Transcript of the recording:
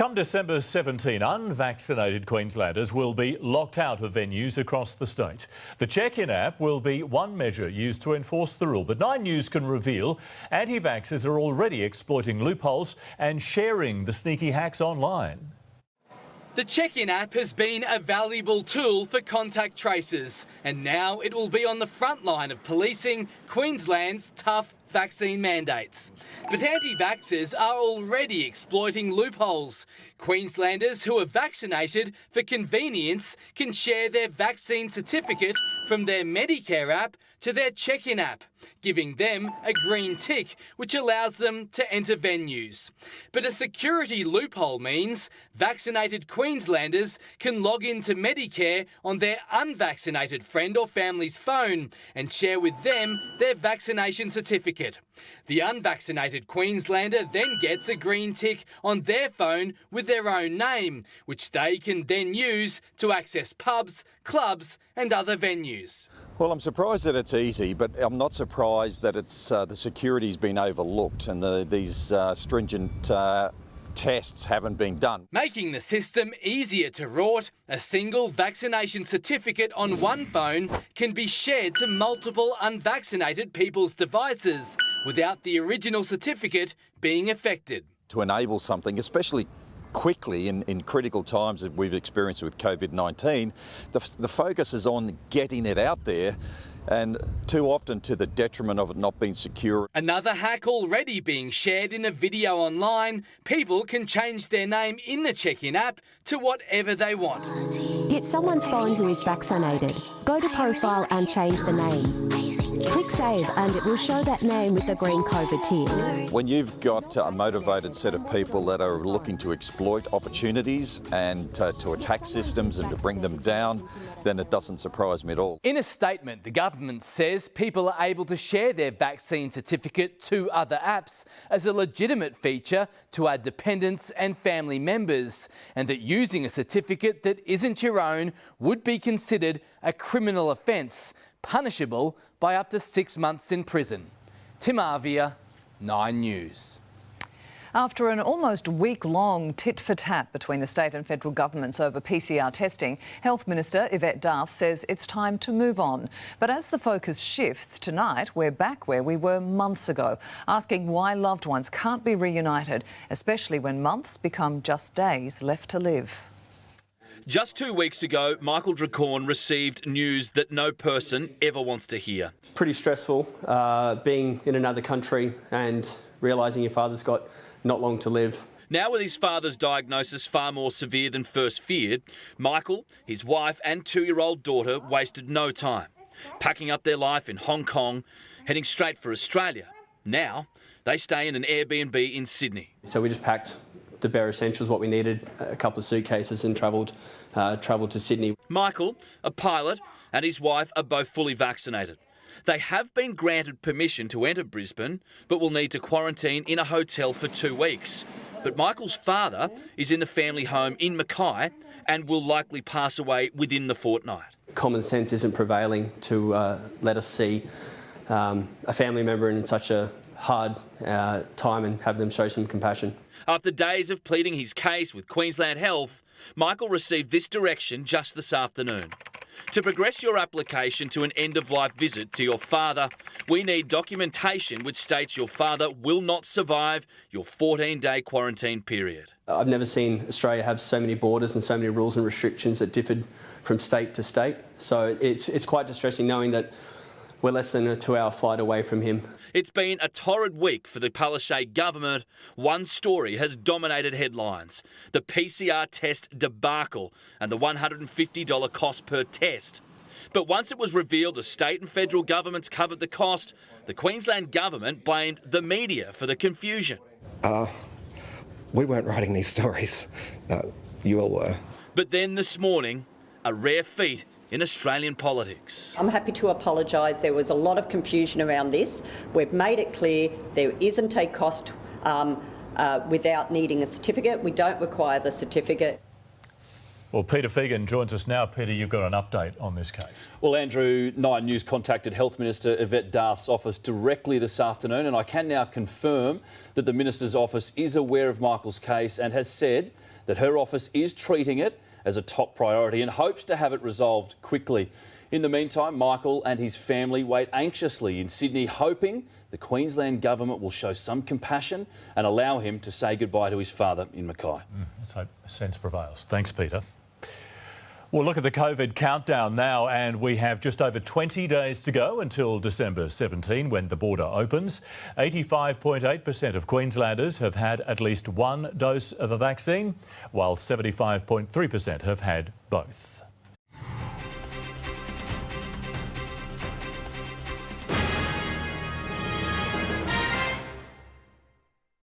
Come December 17, unvaccinated Queenslanders will be locked out of venues across the state. The check-in app will be one measure used to enforce the rule, but 9 News can reveal anti-vaxxers are already exploiting loopholes and sharing the sneaky hacks online. The check-in app has been a valuable tool for contact tracers, and now it will be on the front line of policing Queensland's tough vaccine mandates. But anti-vaxxers are already exploiting loopholes. Queenslanders who are vaccinated for convenience can share their vaccine certificate from their Medicare app to their check-in app, giving them a green tick, which allows them to enter venues. But a security loophole means vaccinated Queenslanders can log into Medicare on their unvaccinated friend or family's phone and share with them their vaccination certificate. The unvaccinated Queenslander then gets a green tick on their phone with their own name, which they can then use to access pubs, clubs and other venues. Well, I'm surprised that it's easy, but I'm not surprised that it's the security's been overlooked and these stringent tests haven't been done. Making the system easier to rort, a single vaccination certificate on one phone can be shared to multiple unvaccinated people's devices without the original certificate being affected. To enable something, especially quickly in critical times that we've experienced with COVID-19, the focus is on getting it out there, and too often to the detriment of it not being secure. Another hack already being shared in a video online. People can change their name in the check-in app to whatever they want. Get someone's phone who is vaccinated. Go to profile and change the name. Click save and it will show that name with the green COVID tick. When you've got a motivated set of people that are looking to exploit opportunities and to attack systems and to bring them down, then it doesn't surprise me at all. In a statement, the government says people are able to share their vaccine certificate to other apps as a legitimate feature to add dependents and family members, and that using a certificate that isn't your own would be considered a criminal offence, punishable by up to 6 months in prison. Tim Arvia, 9 News. After an almost week-long tit-for-tat between the state and federal governments over PCR testing, Health Minister Yvette D'Arth says it's time to move on. But as the focus shifts tonight, we're back where we were months ago, asking why loved ones can't be reunited, especially when months become just days left to live. Just 2 weeks ago, Michael Dracorn received news that no person ever wants to hear. Pretty stressful, being in another country and realising your father's got not long to live. Now with his father's diagnosis far more severe than first feared, Michael, his wife and 2-year-old daughter wasted no time, packing up their life in Hong Kong, heading straight for Australia. Now they stay in an Airbnb in Sydney. So we just packed the bare essentials, what we needed, a couple of suitcases, and travelled to Sydney. Michael, a pilot, and his wife are both fully vaccinated. They have been granted permission to enter Brisbane, but will need to quarantine in a hotel for 2 weeks. But Michael's father is in the family home in Mackay and will likely pass away within the fortnight. Common sense isn't prevailing to let us see a family member in such a hard time and have them show some compassion. After days of pleading his case with Queensland Health, Michael received this direction just this afternoon. To progress your application to an end-of-life visit to your father, we need documentation which states your father will not survive your 14-day quarantine period. I've never seen Australia have so many borders and so many rules and restrictions that differed from state to state. So it's quite distressing knowing that we're less than a 2-hour flight away from him. It's been a torrid week for the Palaszczuk government. One story has dominated headlines: the PCR test debacle and the $150 cost per test. But once it was revealed the state and federal governments covered the cost, the Queensland Government blamed the media for the confusion. We weren't writing these stories. You all were. But then this morning, a rare feat in Australian politics. I'm happy to apologise. There was a lot of confusion around this. We've made it clear there isn't a cost without needing a certificate. We don't require the certificate. Well, Peter Fegan joins us now. Peter, you've got an update on this case. Well, Andrew, 9 News contacted Health Minister Yvette D'Arth's office directly this afternoon, and I can now confirm that the Minister's office is aware of Michael's case and has said that her office is treating it as a top priority and hopes to have it resolved quickly. In the meantime, Michael and his family wait anxiously in Sydney, hoping the Queensland Government will show some compassion and allow him to say goodbye to his father in Mackay. Let's hope sense prevails. Thanks, Peter. We'll look at the COVID countdown now, and we have just over 20 days to go until December 17, when the border opens. 85.8% of Queenslanders have had at least one dose of a vaccine, while 75.3% have had both.